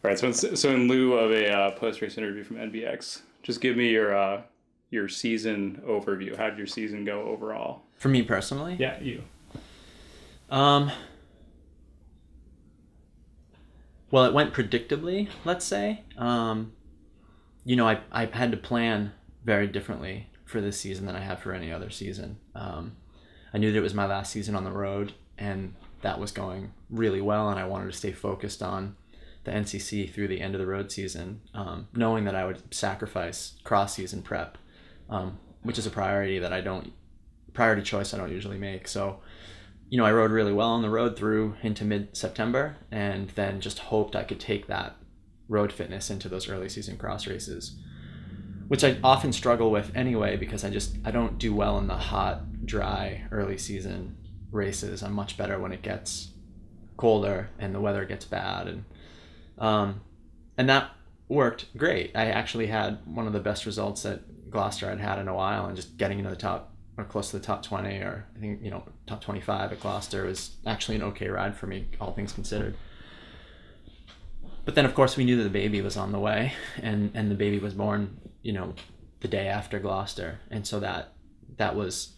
All right. So in lieu of a post race interview from NBX, just give me your season overview. How did your season go overall? For me personally? Yeah, you. Um, well, it went predictably, let's say. I had to plan very differently for this season than I have for any other season. I knew that it was my last season on the road, and that was going really well, and I wanted to stay focused on the NCC through the end of the road season, knowing that I would sacrifice cross season prep, which is a priority choice I don't usually make. So, I rode really well on the road through into mid-September, and then just hoped I could take that road fitness into those early season cross races, which I often struggle with anyway, because I don't do well in the hot, dry early season races. I'm much better when it gets colder and the weather gets bad, and that worked great. I actually had one of the best results at Gloucester I'd had in a while, and just getting into the top or close to the top 20, or I think top 25 at Gloucester was actually an okay ride for me, all things considered. But then, of course, we knew that the baby was on the way, and the baby was born, the day after Gloucester. And so that was,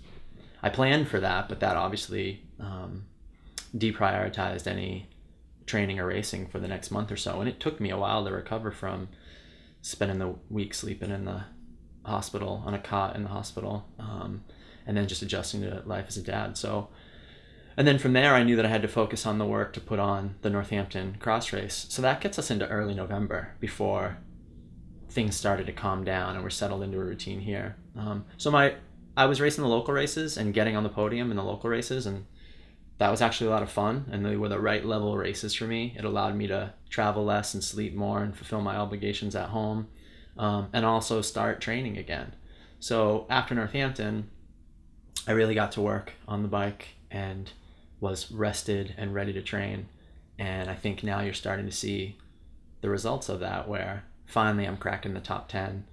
I planned for that, but that obviously deprioritized any training or racing for the next month or so. And it took me a while to recover from spending the week sleeping in the hospital, on a cot in the hospital, and then just adjusting to life as a dad. So, and then from there, I knew that I had to focus on the work to put on the Northampton cross race. So that gets us into early November, before things started to calm down and we're settled into a routine here. I was racing the local races and getting on the podium in the local races, and that was actually a lot of fun, and they were the right level races for me. It allowed me to travel less and sleep more and fulfill my obligations at home, and also start training again. So after Northampton, I really got to work on the bike and was rested and ready to train. And I think now you're starting to see the results of that, where finally I'm cracking the top 10.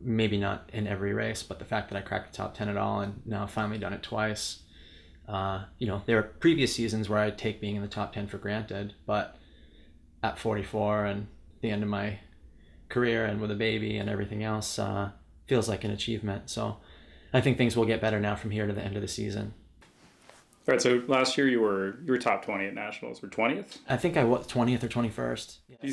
Maybe not in every race, but the fact that I cracked the top 10 at all, and now I've finally done it twice. There were previous seasons where I'd take being in the top 10 for granted, but at 44 and the end of my career and with a baby and everything else, feels like an achievement. So I think things will get better now from here to the end of the season. All right. So last year you were top 20 at nationals, or 20th? I think I was 20th or 21st. Do you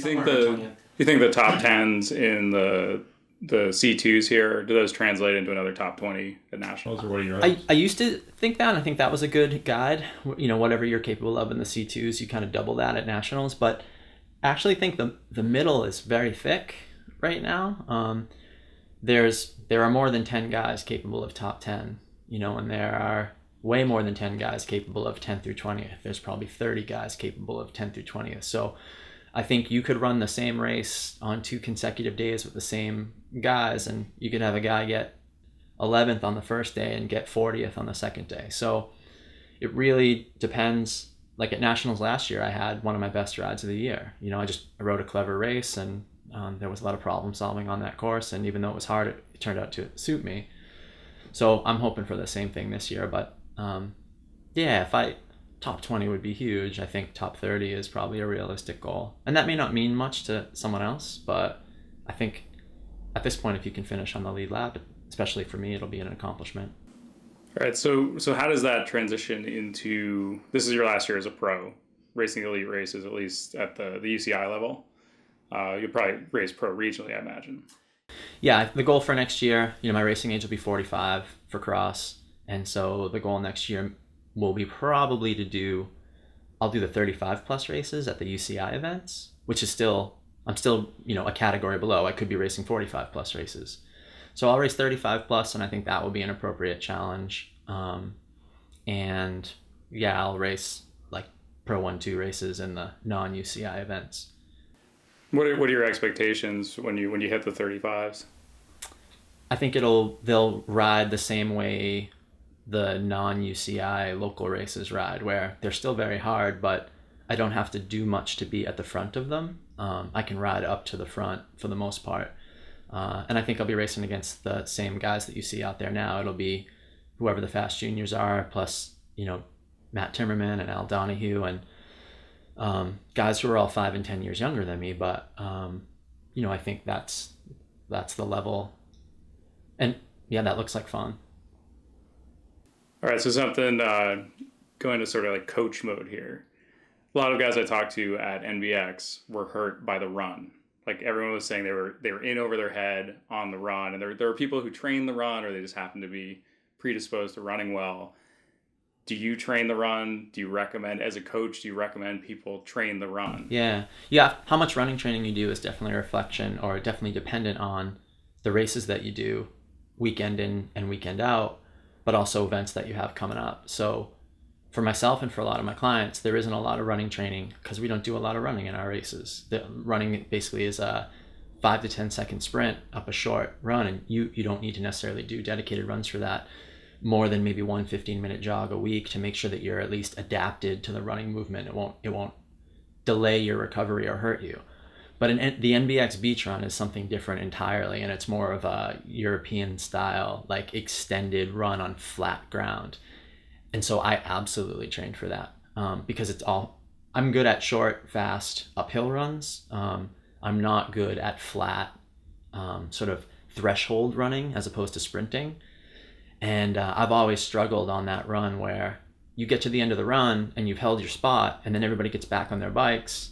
think the top 10s in the C2s here, do those translate into another top 20 at nationals, or what are your odds? I used to think that, and I think that was a good guide. Whatever you're capable of in the C2s, you kind of double that at nationals. But I actually think the middle is very thick right now. There are more than 10 guys capable of top 10, and there are way more than 10 guys capable of 10th through 20th. There's probably 30 guys capable of 10th through 20th. So I think you could run the same race on 2 consecutive days with the same guys, and you could have a guy get 11th on the first day and get 40th on the second day. So it really depends. Like at nationals last year, I had one of my best rides of the year. I rode a clever race, and there was a lot of problem solving on that course, and even though it was hard, it turned out to suit me. So I'm hoping for the same thing this year. But if I top 20 would be huge. I think top 30 is probably a realistic goal, and that may not mean much to someone else, but I think at this point, if you can finish on the lead lap, especially for me, it'll be an accomplishment. All right. So how does that transition into, this is your last year as a pro, racing elite races, at least at the UCI level? You'll probably race pro regionally, I imagine. Yeah, the goal for next year, my racing age will be 45 for cross. And so the goal next year will be probably I'll do the 35 plus races at the UCI events, which is I'm still, a category below. I could be racing 45 plus races. So I'll race 35 plus, and I think that will be an appropriate challenge. And yeah, I'll race like Pro 1-2 races in the non-UCI events. What are your expectations when you hit the 35s? I think they'll ride the same way the non-UCI local races ride, where they're still very hard, but I don't have to do much to be at the front of them. I can ride up to the front for the most part. And I think I'll be racing against the same guys that you see out there now. It'll be whoever the fast juniors are, plus, Matt Timmerman and Al Donahue. And guys who are all 5 and 10 years younger than me, but I think that's the level, and yeah, that looks like fun. All right, so something going to sort of like coach mode here. A lot of guys I talked to at NBX were hurt by the run. Like everyone was saying, they were in over their head on the run, and there were people who train the run, or they just happen to be predisposed to running well. Do you train the run? Do you recommend, as a coach, do you recommend people train the run? Yeah. How much running training you do is definitely a reflection, or definitely dependent on the races that you do weekend in and weekend out, but also events that you have coming up. So for myself and for a lot of my clients, there isn't a lot of running training because we don't do a lot of running in our races. The running basically is a 5 to 10 second sprint up a short run, and you don't need to necessarily do dedicated runs for that, more than maybe 1 15-minute jog a week to make sure that you're at least adapted to the running movement. It won't delay your recovery or hurt you. But the NBX beach run is something different entirely, and it's more of a European style, like extended run on flat ground. And so I absolutely trained for that because I'm good at short, fast uphill runs. I'm not good at flat sort of threshold running as opposed to sprinting. And I've always struggled on that run where you get to the end of the run and you've held your spot, and then everybody gets back on their bikes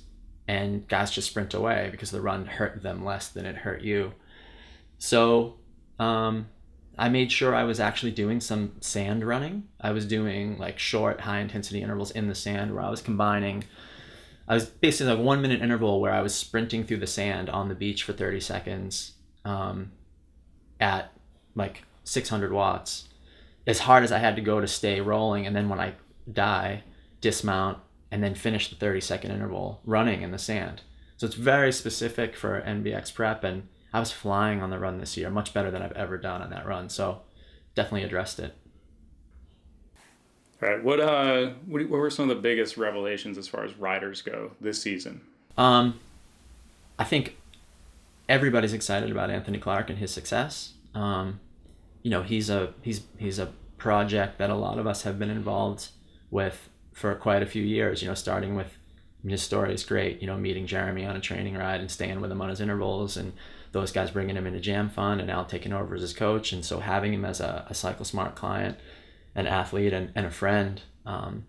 and guys just sprint away because the run hurt them less than it hurt you. So I made sure I was actually doing some sand running. I was doing like short, high intensity intervals in the sand where I was basically like 1 minute interval where I was sprinting through the sand on the beach for 30 seconds at like 600 watts, as hard as I had to go to stay rolling. And then when I die, dismount, and then finish the 30-second interval running in the sand. So it's very specific for NBX prep, and I was flying on the run this year, much better than I've ever done on that run. So definitely addressed it. All right. What were some of the biggest revelations as far as riders go this season? I think everybody's excited about Anthony Clark and his success. He's a project that a lot of us have been involved with for quite a few years, starting with, his story is great, meeting Jeremy on a training ride and staying with him on his intervals, and those guys bringing him into Jam Fund and now taking over as his coach. And so having him as a CycleSmart client, an athlete, and a friend, and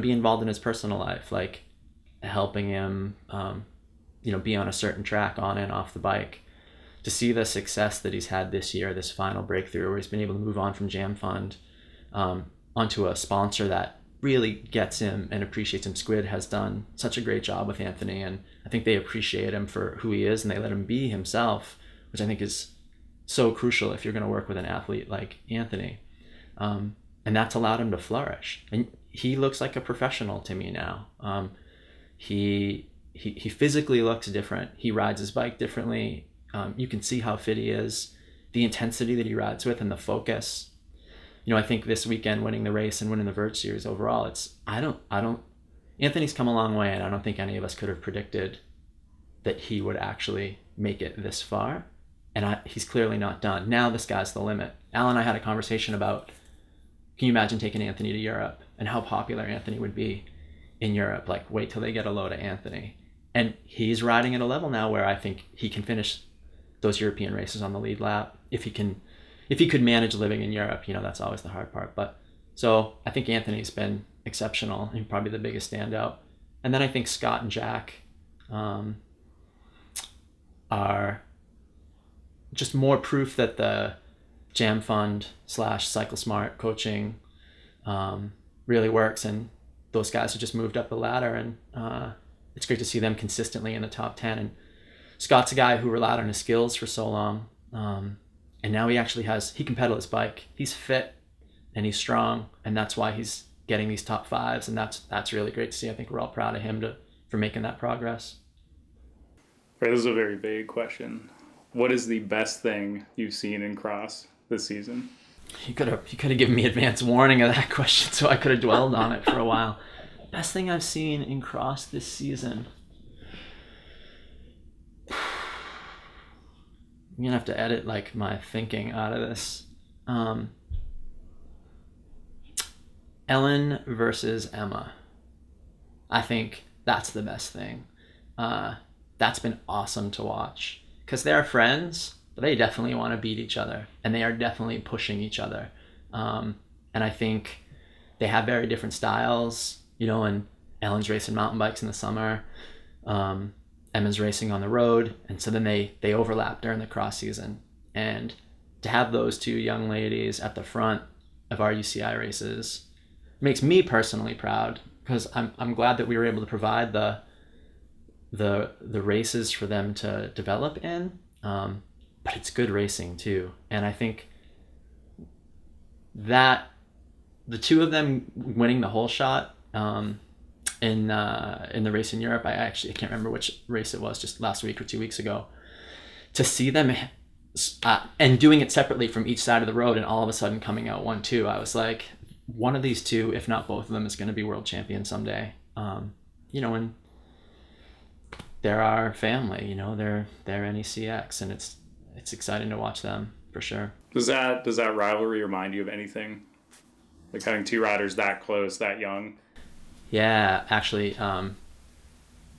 be involved in his personal life, like helping him, be on a certain track on and off the bike. To see the success that he's had this year, this final breakthrough where he's been able to move on from Jam Fund onto a sponsor that really gets him and appreciates him. Squid has done such a great job with Anthony, and I think they appreciate him for who he is and they let him be himself, which I think is so crucial if you're going to work with an athlete like Anthony. And that's allowed him to flourish. And he looks like a professional to me now. He physically looks different. He rides his bike differently. You can see how fit he is, the intensity that he rides with, and the focus. I think this weekend winning the race and winning the Verge Series overall, Anthony's come a long way, and I don't think any of us could have predicted that he would actually make it this far. And he's clearly not done. Now the sky's the limit. Al and I had a conversation about, can you imagine taking Anthony to Europe and how popular Anthony would be in Europe? Like, wait till they get a load of Anthony. And he's riding at a level now where I think he can finish those European races on the lead lap if he could manage living in Europe. That's always the hard part. But so I think Anthony's been exceptional and probably the biggest standout. And then I think Scott and Jack are just more proof that the Jam Fund / CycleSmart coaching really works, and those guys have just moved up the ladder, and it's great to see them consistently in the top 10. And Scott's a guy who relied on his skills for so long, and now he can pedal his bike. He's fit and he's strong, and that's why he's getting these top 5s, and that's really great to see. I think we're all proud of him for making that progress. Right, this is a very big question. What is the best thing you've seen in cross this season? You could have given me advance warning of that question, so I could have dwelled on it for a while. Best thing I've seen in cross this season. I'm gonna have to edit like my thinking out of this. Ellen versus Emma. I think that's the best thing. That's been awesome to watch because they're friends, but they definitely want to beat each other, and they are definitely pushing each other. And I think they have very different styles, and Ellen's racing mountain bikes in the summer. Emma's racing on the road, and so then they overlap during the cross season. And to have those two young ladies at the front of our UCI races makes me personally proud, because I'm glad that we were able to provide the races for them to develop in, but it's good racing too. And I think that the two of them winning the whole shot in the race in Europe, I can't remember which race it was, just last week or 2 weeks ago, to see them and doing it separately from each side of the road and all of a sudden coming out 1-2, I was like, one of these two, if not both of them, is going to be world champion someday. And they're our family, they're NECX, and it's exciting to watch them for sure. Does that rivalry remind you of anything? Like having two riders that close, that young? Yeah, actually,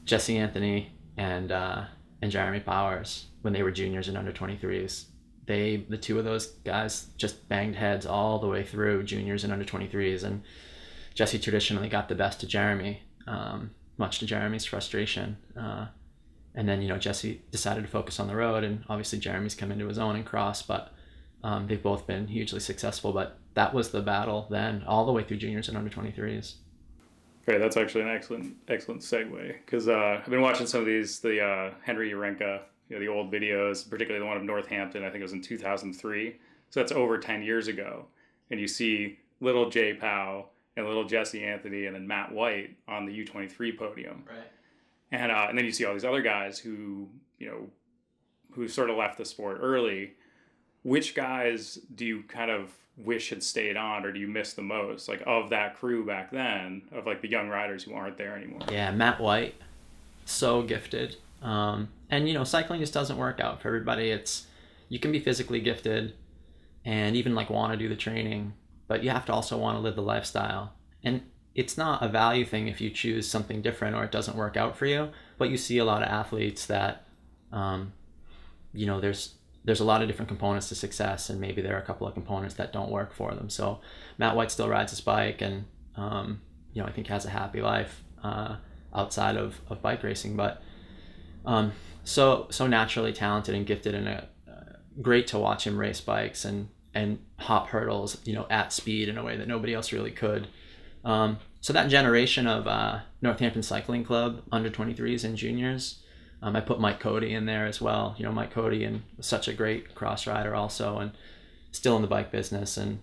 Jesse Anthony and Jeremy Powers, when they were juniors and under 23s, the two of those guys just banged heads all the way through juniors and under 23s, and Jesse traditionally got the best of Jeremy, much to Jeremy's frustration. And then, Jesse decided to focus on the road, and obviously Jeremy's come into his own in cross, but they've both been hugely successful. But that was the battle then, all the way through juniors and under 23s. Okay, that's actually an excellent segue, because I've been watching some of the Henry Urenka, the old videos, particularly the one of Northampton. I think it was in 2003. So that's over 10 years ago. And you see little Jay Powell and little Jesse Anthony and then Matt White on the U23 podium. Right. And then you see all these other guys who sort of left the sport early. Which guys do you kind of wish had stayed on, or do you miss the most, like, of that crew back then, of like the young riders who aren't there anymore? Yeah, Matt White, so gifted. And cycling just doesn't work out for everybody. You can be physically gifted and even like want to do the training, but you have to also want to live the lifestyle. And it's not a value thing if you choose something different or it doesn't work out for you. But you see a lot of athletes that, there's a lot of different components to success, and maybe there are a couple of components that don't work for them. So Matt White still rides his bike, and I think has a happy life outside of bike racing, but so naturally talented and gifted, and great to watch him race bikes and hop hurdles at speed in a way that nobody else really could. So that generation of Northampton Cycling Club under 23s and juniors, I put Mike Cody in there as well. Mike Cody, and such a great cross rider also, and still in the bike business, and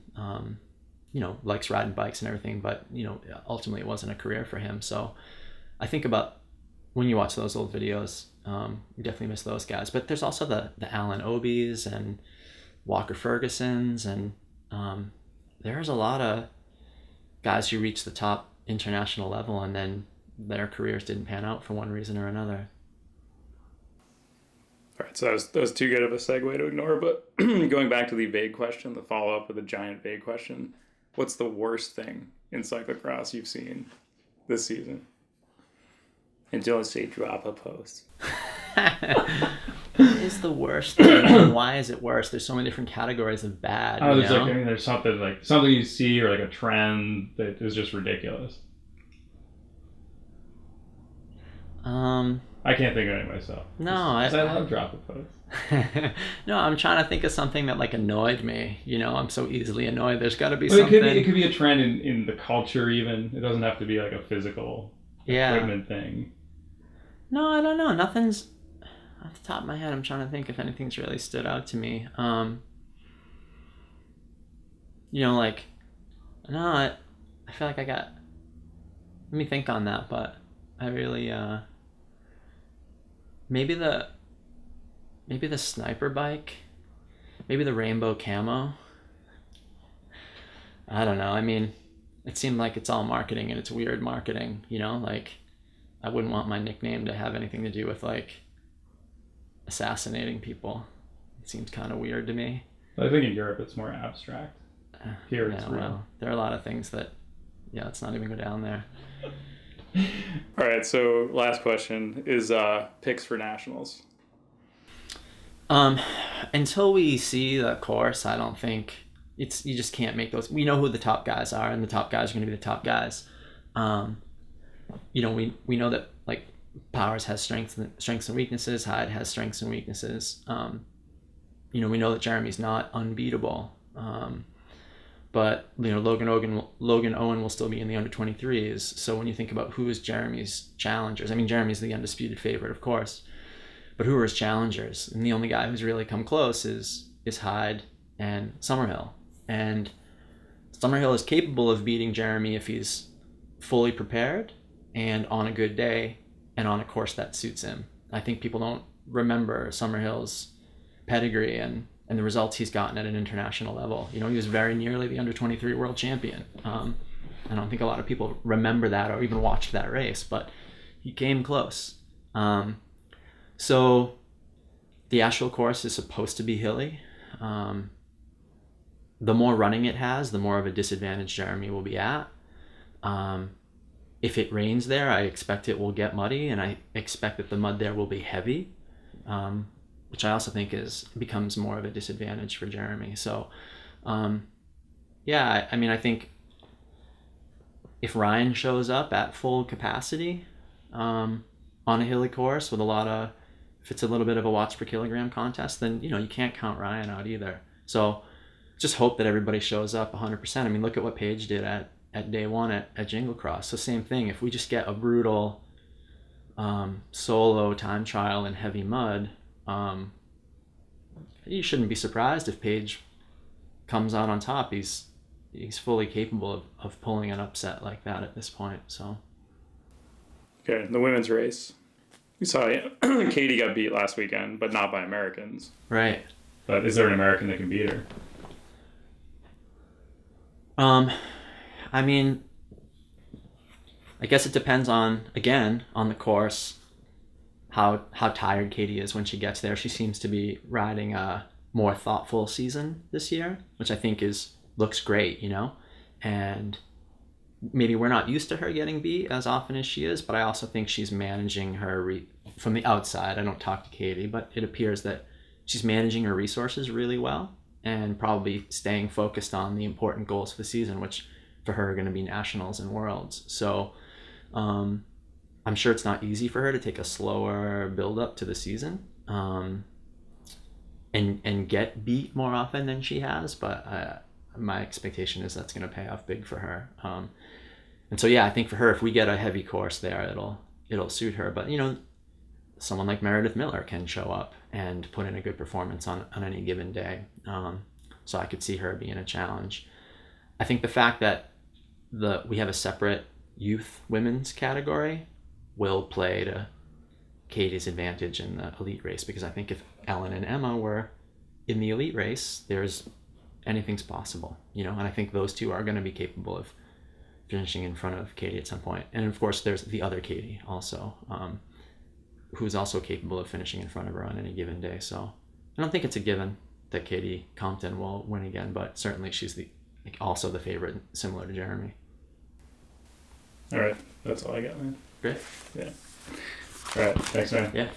likes riding bikes and everything, but ultimately it wasn't a career for him. So I think about when you watch those old videos, you definitely miss those guys. But there's also the Alan Obies and Walker Fergusons, and there's a lot of guys who reached the top international level and then their careers didn't pan out for one reason or another. All right, so that was too good of a segue to ignore, but going back to the vague question, the follow-up with the giant vague question, what's the worst thing in cyclocross you've seen this season? And don't say drop a post. What is the worst thing, and why is it worse? There's so many different categories of bad. There's something you see, or like a trend that is just ridiculous. I can't think of any myself. No, I love drop a post. No, I'm trying to think of something that like annoyed me. I'm so easily annoyed. There's got to be something. It could be a trend in the culture even. It doesn't have to be like a physical equipment thing. No, I don't know. Nothing's off the top of my head. I'm trying to think if anything's really stood out to me. I feel like let me think on that, but I really, maybe the sniper bike, maybe the rainbow camo. I don't know. I mean, it seemed like it's all marketing, and it's weird marketing, I wouldn't want my nickname to have anything to do with assassinating people. It seems kind of weird to me. I think in Europe it's more abstract. Here it's real. Well, there are a lot of things that, let's not even go down there. All right, so last question is picks for nationals. Until we see the course, I don't think you just can't make those. We know who the top guys are, and the top guys are going to be the top guys. We know that like Powers has strengths and weaknesses. Hyde has strengths and weaknesses. We know that Jeremy's not unbeatable. But Logan Owen will still be in the under 23s. So when you think about who is Jeremy's challengers, I mean Jeremy's the undisputed favorite, of course. But who are his challengers? And the only guy who's really come close is Hyde and Summerhill. And Summerhill is capable of beating Jeremy if he's fully prepared and on a good day and on a course that suits him. I think people don't remember Summerhill's pedigree and the results he's gotten at an international level. He was very nearly the under 23 world champion. I don't think a lot of people remember that or even watched that race, but he came close. So the Asheville course is supposed to be hilly. The more running it has, the more of a disadvantage Jeremy will be at. If it rains there, I expect it will get muddy, and I expect that the mud there will be heavy, which I also think becomes more of a disadvantage for Jeremy. So, I think if Ryan shows up at full capacity on a hilly course with if it's a little bit of a watts per kilogram contest, then you can't count Ryan out either. So just hope that everybody shows up 100%. I mean, look at what Paige did at day one at Jingle Cross. So same thing. If we just get a brutal solo time trial in heavy mud, you shouldn't be surprised if Paige comes out on top. He's fully capable of pulling an upset like that at this point. So okay, the women's race. We saw Katie got beat last weekend, but not by Americans. Right. But is there an American that can beat her? I mean, I guess it depends on the course, how tired Katie is when she gets there. She seems to be riding a more thoughtful season this year, which I think looks great, and maybe we're not used to her getting beat as often as she is, but I also think she's managing her from the outside. I don't talk to Katie, but it appears that she's managing her resources really well and probably staying focused on the important goals for the season, which for her are going to be nationals and worlds. So I'm sure it's not easy for her to take a slower build up to the season and get beat more often than she has, but my expectation is that's going to pay off big for her. And so I think for her, if we get a heavy course there, it'll suit her. But someone like Meredith Miller can show up and put in a good performance on any given day. So I could see her being a challenge. I think the fact that we have a separate youth women's category will play to Katie's advantage in the elite race, because I think if Ellen and Emma were in the elite race, anything's possible, and I think those two are going to be capable of finishing in front of Katie at some point. And of course there's the other Katie also, who's also capable of finishing in front of her on any given day. So I don't think it's a given that Katie Compton will win again, but certainly she's also the favorite, similar to Jeremy. All right, that's all I got, man. Great. Yeah. All right, thanks, man. Yeah.